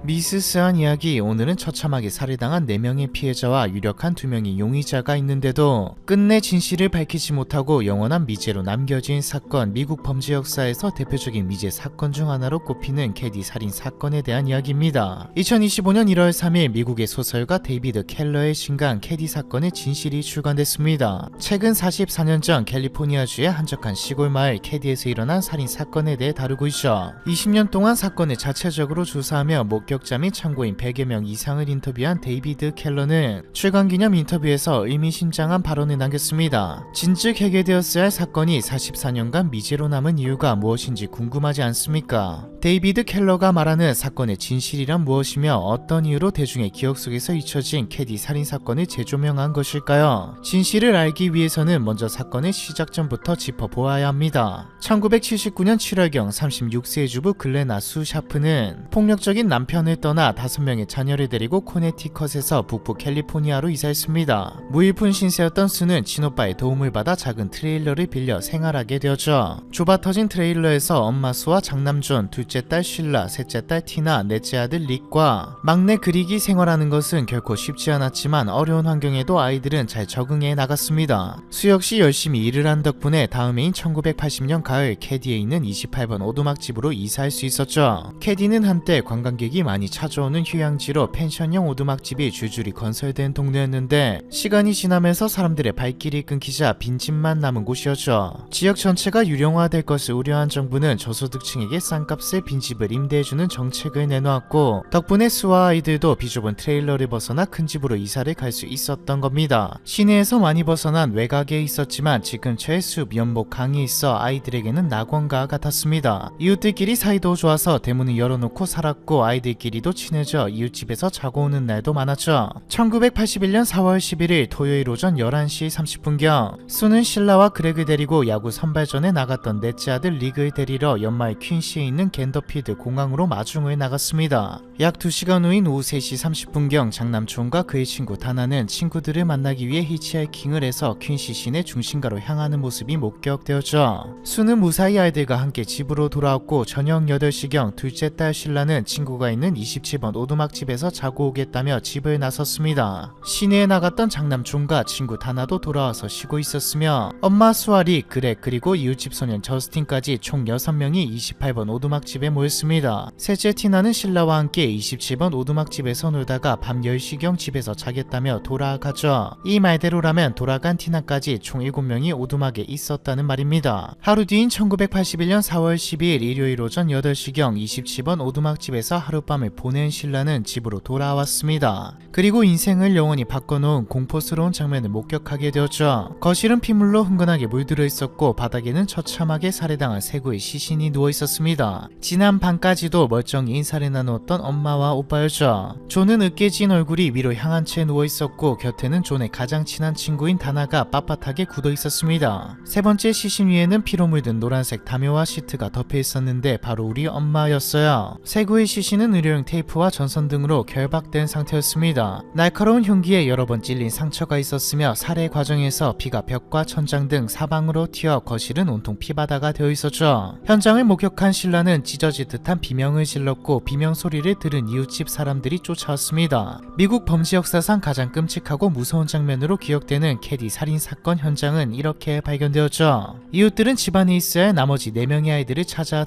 미스스한 이야기. 오늘은 처참하게 살해당한 4명의 피해자와 유력한 2명의 용의자가 있는데도 끝내 진실을 밝히지 못하고 영원한 미제로 남겨진 사건. 미국 범죄 역사에서 대표적인 미제 사건 중 하나로 꼽히는 캐디 살인 사건에 대한 이야기입니다. 2025년 1월 3일 미국의 소설가 데이비드 켈러의 신간 캐디 사건의 진실이 출간됐습니다. 최근 44년 전 캘리포니아주의 한적한 시골 마을 캐디에서 일어난 살인 사건에 대해 다루고 있죠. 20년 동안 사건을 자체적으로 조사하며 목격자 및 참고인 100여 명 이상을 인터뷰한 데이비드 켈러는 출간 기념 인터뷰에서 의미심장한 발언을 남겼습니다. 진즉 해결되었어야 할 사건이 44년간 미제로 남은 이유가 무엇인지 궁금하지 않습니까? 데이비드 켈러가 말하는 사건의 진실이란 무엇이며 어떤 이유로 대중의 기억 속에서 잊혀진 캐디 살인 사건을 재조명한 것일까요? 진실을 알기 위해서는 먼저 사건의 시작점부터 짚어보아야 합니다. 1979년 7월경 36세의 주부 글레나 수 샤프는 폭력적인 남편을 떠나 5명의 자녀를 데리고 코네티컷에서 북부 캘리포니아로 이사했습니다. 무일푼 신세였던 수는 친오빠의 도움을 받아 작은 트레일러를 빌려 생활하게 되었죠. 좁아 터진 트레일러에서 엄마 수와 장남 존, 둘째 딸 쉴라, 셋째 딸 티나, 넷째 아들 릭과 막내 그릭이 생활하는 것은 결코 쉽지 않았지만 어려운 환경에도 아이들은 잘 적응해 나갔습니다. 수 역시 열심히 일을 한 덕분에 다음 해인 1980년 가을 캐디에 있는 28번 오두막집으로 이사할 수 있었죠. 캐디는 한때 관광객이 많이 찾아오는 휴양지로 펜션형 오두막집이 줄줄이 건설된 동네였는데 시간이 지나면서 사람들의 발길이 끊기자 빈집만 남은 곳이었죠. 지역 전체가 유령화될 것을 우려한 정부는 저소득층에게 싼 값에 빈집을 임대해주는 정책을 내놓았고 덕분에 수와 아이들도 비좁은 트레일러를 벗어나 큰 집으로 이사를 갈 수 있었던 겁니다. 시내에서 많이 벗어난 외곽에 있었지만 집 근처에 숲, 연못, 강이 있어 아이들에게는 낙원과 같았습니다. 이웃들끼리 사이도 좋아서 대문을 열어놓고 살았고 아이들끼리도 친해져 이웃집에서 자고 오는 날도 많았죠. 1981년 4월 11일 토요일 오전 11시 30분경 수는 신라와 그렉을 데리고 야구 선발전에 나갔던 넷째 아들 릭을 데리러 연마을 퀸시에 있는 겐더필드 공항으로 마중을 나갔습니다. 약 2시간 후인 오후 3시 30분경 장남 존과 그의 친구 다나는 친구들을 만나기 위해 히치하이킹을 해서 퀸시 시내 중심가로 향하는 모습이 목격되었죠. 수는 무사히 아이들과 함께 집으로 돌아왔고 저녁 8시경 둘째 딸 신라는 친구가 있는 27번 오두막집에서 자고 오겠다며 집을 나섰습니다. 시내에 나갔던 장남 존과 친구 다나도 돌아와서 쉬고 있었으며 엄마 수아 릭, 그렉 그리고 이웃집 소년 저스틴까지 총 6명이 28번 오두막집에 모였습니다. 셋째 티나는 신라와 함께 27번 오두막집에서 놀다가 밤 10시경 집에서 자겠다며 돌아가죠. 이 말대로라면 돌아간 티나까지 총 7명이 오두막에 있었다는 말입니다. 하루 뒤인 1981년 4월 12일 일요일 오전 8시경 27번 오두막집에서 하룻밤을 보낸 신라는 집으로 돌아왔습니다. 그리고 인생을 영원히 바꿔놓은 공포스러운 장면을 목격하게 되었죠. 거실은 피물로 흥건하게 물들어 있었고 바닥에는 처참하게 살해당한 세구의 시신이 누워 있었습니다. 지난 밤까지도 멀쩡히 인사를 나누었던 엄마와 오빠였죠. 존은 으깨진 얼굴이 위로 향한 채 누워 있었고 곁에는 존의 가장 친한 친구인 다나가 빳빳하게 굳어 있었습니다. 세 번째 시신 위에는 피로 물든 노란색 담요와 시트가 덮여 있었는데 바로 우리 엄마였어요. 세구의 시신은 의료용 테이프와 전선 등으로 결박된 상태였습니다. 날카로운 흉기에 여러 번 찔린 상처가 있었으며 살해 과정에서 피가 벽과 천장 등 사방으로 튀어 거실은 온통 피바다가 되어 있었죠. 현장을 목격한 신라는 찢어질 듯한 비명을 질렀고 비명 소리를 들은 이웃집 사람들이 쫓아왔습니다. 미국 범죄 역사상 가장 끔찍하고 무서운 장면으로 기억되는 캐디 살인 사건 현장은 이렇게 발견되었죠. 이웃들은 집안에 있어야 할 나머지 4명의 아이들을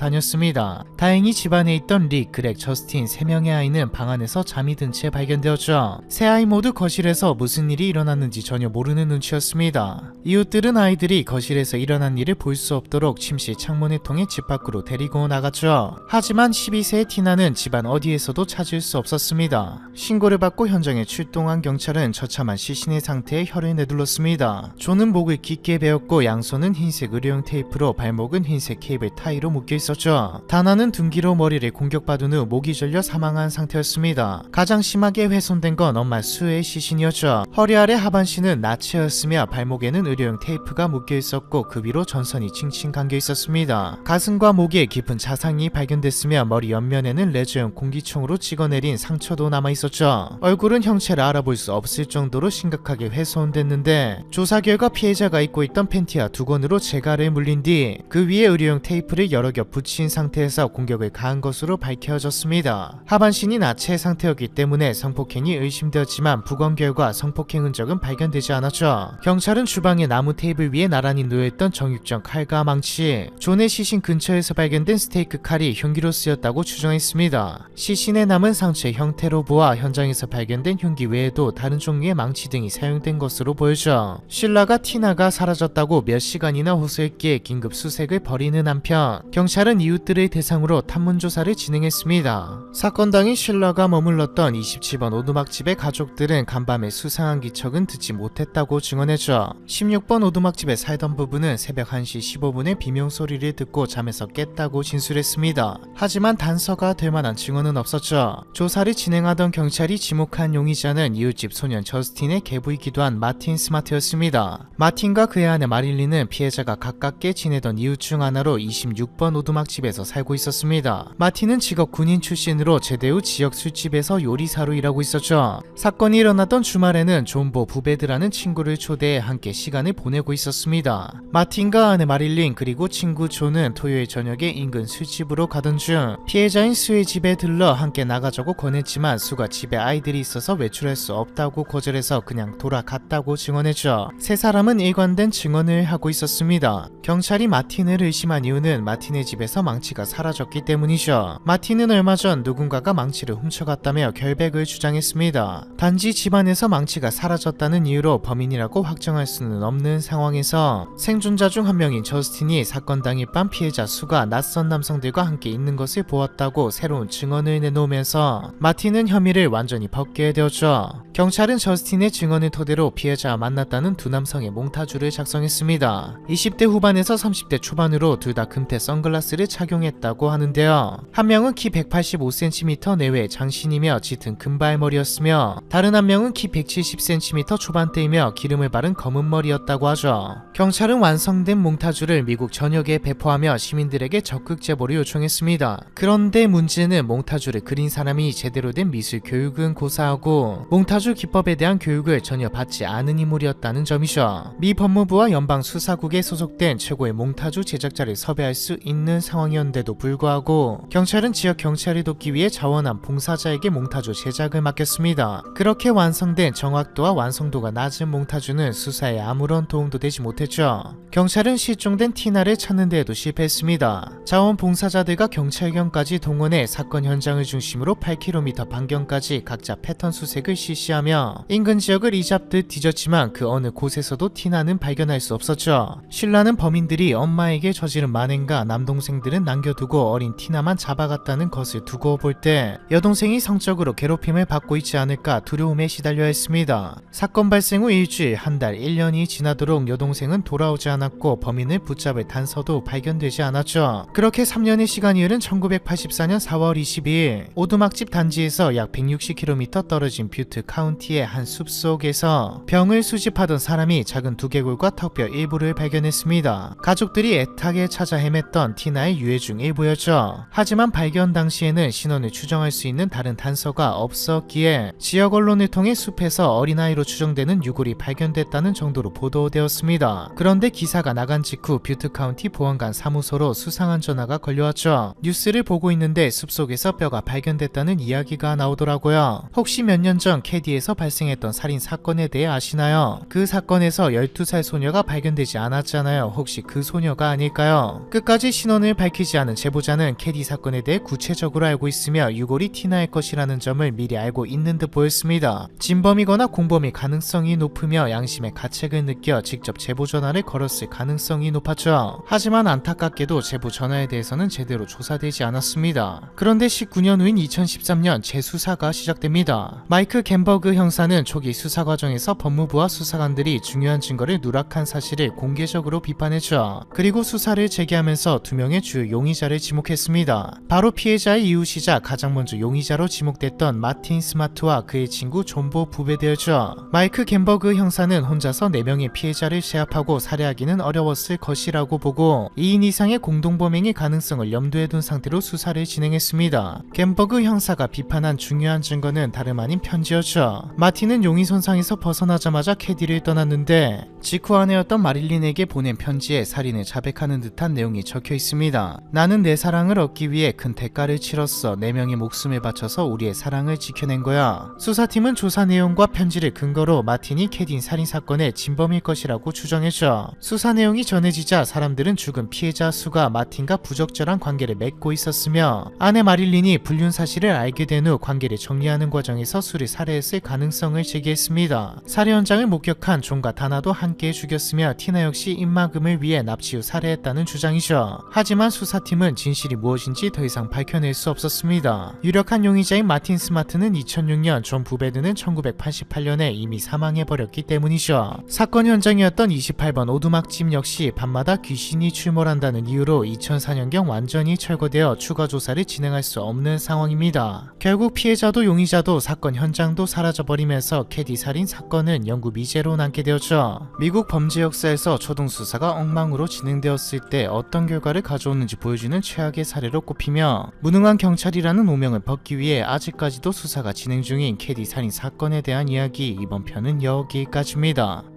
찾아다녔습니다. 다행히 집안에 있던 릭, 그렉, 저스틴 3명의 아이는 방 안에서 잠이 든 채 발견되었죠. 세 아이 모두 거실에서 무슨 일이 일어났는지 전혀 모르는 눈치였습니다. 이웃들은 아이들이 거실에서 일어난 일을 볼 수 없도록 침실 창문을 통해 집 밖으로 데리고 나갔죠. 하지만 12세의 티나는 집안 어디에서도 찾을 수 없었습니다. 신고를 받고 현장에 출동한 경찰은 처참한 시신의 상태에 혀를 내둘렀습니다. 존은 목을 깊게 베었고 양손은 흰색 의료용 테이프로 발목은 흰색 케이블 타이로 묶여 있었죠. 다나는 둔기로 머리를 공격받은 후 목이 절려 사망한 상태였습니다. 가장 심하게 훼손된 건 엄마 수의 시신이었죠. 허리 아래 하반신은 나체였으며 발목에는 의료용 테이프가 묶여 있었고 그 위로 전선이 칭칭 감겨 있었습니다. 가슴과 목에 깊은 자상이 발견됐으며 머리 옆면에는 레저용 공기총으로 찍어내린 상처도 남아있었죠. 얼굴은 형체를 알아볼 수 없을 정도로 심각하게 훼손됐는데 조사 결과 피해자가 입고 있던 팬티와 두건으로 재갈을 물린 뒤 그 위에 의료용 테이프를 여러 겹 붙인 상태에서 공격을 가한 것으로 밝혀졌습니다. 하반신이 나체 상태였기 때문에 성폭행이 의심되었지만 부검 결과 성폭행 흔적은 발견되지 않았죠. 경찰은 주방의 나무 테이블 위에 나란히 놓여있던 정육점 칼과 망치, 존의 시신 근처에서 발견된 스테이크 칼이 흉기로 쓰였다고 추정했습니다. 시신에 남은 상처의 형태로 보아 현장에서 발견된 흉기 외에도 다른 종류의 망치 등이 사용된 것으로 보여져 신라가 티나가 사라졌다고 몇 시간이나 호소했기에 긴급 수색을 벌이는 한편 경찰은 이웃들의 대상으로 탐문조사를 진행했습니다. 사건 당일 신라가 머물렀던 27번 오두막집의 가족들은 간밤에 수상한 기척은 듣지 못했다고 증언했죠. 16번 오두막집에 살던 부부는 새벽 1시 15분에 비명소리를 듣고 잠에서 깼다고 진술했습니다. 하지만 단서가 될 만한 증언은 없었죠. 조사를 진행하던 경찰이 지목한 용의자는 이웃집 소년 저스틴의 계부이기도 한 마틴 스마트였습니다. 마틴과 그의 아내 마릴린은 피해자가 가깝게 지내던 이웃 중 하나로 26번 오두막집에서 살고 있었습니다. 마틴은 직업 군인 출신으로 제대 후 지역 술집에서 요리사로 일하고 있었죠. 사건이 일어났던 주말에는 존보 부베드라는 친구를 초대해 함께 시간을 보내고 있었습니다. 마틴과 아내 마릴린 그리고 친구 존은 토요일 저녁에 인근 술집으로 가던 중 피해자인 수의 집에 들러 함께 나가자고 권했지만 수가 집에 아이들이 있어서 외출할 수 없다고 거절해서 그냥 돌아갔다고 증언했죠. 세 사람은 일관된 증언을 하고 있었습니다. 경찰이 마틴을 의심한 이유는 마틴의 집에서 망치가 사라졌기 때문이죠. 마틴은 얼마 전 누군가가 망치를 훔쳐갔다며 결백을 주장했습니다. 단지 집안에서 망치가 사라졌다는 이유로 범인이라고 확정할 수는 없는 상황에서 생존자 중 한 명인 저스틴이 사건 당일 밤 피해자 수가 낯선 남성들과 함께 있는 것을 보았다고 새로운 증언을 내놓으면서 마틴은 혐의를 완전히 벗게 되었죠. 경찰은 저스틴의 증언을 토대로 피해자와 만났다는 두 남성의 몽타주를 작성했습니다. 20대 후반에서 30대 초반으로 둘 다 금태 선글라스를 착용했다고 하는데요. 한 명은 키 185cm 내외 장신이며 짙은 금발머리였으며 다른 한 명은 키 170cm 초반대이며 기름을 바른 검은 머리였다고 하죠. 경찰은 완성된 몽타주를 미국 전역에 배포하며 시민들에게 적극 제보를 요청했습니다. 그런데 문제는 몽타주를 그린 사람이 제대로 된 미술 교육은 고사하고 몽타주 기법에 대한 교육을 전혀 받지 않은 인물이었다는 점이죠. 미 법무부와 연방수사국에 소속된 최고의 몽타주 제작자를 섭외할 수 있는 상황이었는데도 불구하고 경찰은 지역 경찰을 돕기 위해 자원한 봉사자에게 몽타주 제작을 맡겼습니다. 그렇게 완성된 정확도와 완성도가 낮은 몽타주는 수사에 아무런 도움도 되지 못했죠. 경찰은 실종된 티나를 찾는 데에도 실패했습니다. 자원봉사자들과 경찰견까지 동원해 사건 현장을 중심으로 8km 반경까지 각자 패턴 수색을 실시하며 인근 지역을 이잡듯 뒤졌지만 그 어느 곳에서도 티나는 발견할 수 없었죠. 신라는 범인들이 엄마에게 저지른 만행과 남동생들은 남겨두고 어린 티나만 잡아갔다는 것을 두고 볼 때 여동생이 성적으로 괴롭힘을 받고 있지 않을까 두려움에 시달려 했습니다. 사건 발생 후 일주일, 한 달, 1년이 지나도록 여동생은 돌아오지 않았고 범인을 붙잡을 단서도 발견되지 않았죠. 그렇게 3년의 시간이 흐른 1984년 4월 22일 오두막집 단지에서 약 160km 떨어진 뷰트 카운티의 한 숲속에서 병을 수집하던 사람이 작은 두개골과 턱뼈 일부를 발견했습니다. 가족들이 애타게 찾아 헤맸던 티나의 유해 중 일부였죠. 하지만 발견 당시에는 신원을 추정할 수 있는 다른 단서가 없었기에 지역 언론을 통해 숲에서 어린아이로 추정되는 유골이 발견됐다는 정도로 보도되었습니다. 그런데 기사가 나간 직후 뷰트 카운티 보안관 사무소로 수상한 전화가 걸려왔죠. 뉴스를 보고 있는데 숲속에서 뼈가 발견됐다는 이야기가 나오더라고요. 혹시 몇 년 전 캐디에서 발생했던 살인 사건에 대해 아시나요? 그 사건에서 12살 소녀가 발견되지 않았잖아요. 혹시 그 소녀가 아닐까요? 끝까지 신원을 밝히지 않은 제보자는 캐디 사건에 대해 구체적으로 알고 있으며 유골이 티나의 것이라는 점을 미리 알고 있는 듯 보였습니다. 진범이거나 공범일 가능성이 높으며 양심의 가책을 느껴 직접 제보 전화를 걸었을 가능성이 높았죠. 하지만 안타깝게도 제보 전화에 대해서는 제대로 조사되지 않았습니다. 그런데 19년 후인 2013년 재수사가 시작됩니다. 마이크 갬버그 형사는 초기 수사 과정에서 법무부와 수사관들이 중요한 증거를 누락한 사실을 공개적으로 비판했죠. 그리고 수사를 재개하면서 두 명의 주요 용의자를 지목했습니다. 바로 피해자의 이웃이자 가장 먼저 용의자로 지목됐던 마틴 스마트와 그의 친구 존보 부베드였죠. 마이크 갬버그 형사는 혼자서 4명의 피해자를 제압하고 살해하기는 어려웠을 것이라고 보고 2인 이상의 공동범행의 가능성을 염두에 둔 상태로 수사를 진행했습니다. 갬버그 형사가 비판한 중요한 증거는 다름 아닌 편지였죠. 되죠. 마틴은 용의 손상에서 벗어나자마자 캐디를 떠났는데 직후 아내였던 마릴린에게 보낸 편지에 살인을 자백하는 듯한 내용이 적혀 있습니다. 나는 내 사랑을 얻기 위해 큰 대가를 치렀어. 4명의 목숨을 바쳐서 우리의 사랑을 지켜낸 거야. 수사팀은 조사 내용과 편지를 근거로 마틴이 캐딘 살인 사건의 진범일 것이라고 추정했죠. 수사 내용이 전해지자 사람들은 죽은 피해자 수가 마틴과 부적절한 관계를 맺고 있었으며 아내 마릴린이 불륜 사실을 알게 된 후 관계를 정리하는 과정에서 수를 살해했을 가능성을 제기했습니다. 살해 현장을 목격한 존과 다나도 함께 죽였으며 티나 역시 입막음을 위해 납치 후 살해했다는 주장이죠. 하지만 수사팀은 진실이 무엇인지 더 이상 밝혀낼 수 없었습니다. 유력한 용의자인 마틴 스마트는 2006년, 존 부베드는 1988년에 이미 사망해버렸기 때문이죠. 사건 현장이었던 28번 오두막집 역시 밤마다 귀신이 출몰한다는 이유로 2004년경 완전히 철거되어 추가 조사를 진행할 수 없는 상황입니다. 결국 피해자도 용의자도 사건 현장도 사라져버리면서 캐디 살인 사건은 영구 미제로 남게 되었죠. 미국 범죄 역사에서 초동 수사가 엉망으로 진행되었을 때 어떤 결과를 가져오는지 보여주는 최악의 사례로 꼽히며 무능한 경찰이라는 오명을 벗기 위해 아직까지도 수사가 진행 중인 캐디 살인 사건에 대한 이야기, 이번 편은 여기까지입니다.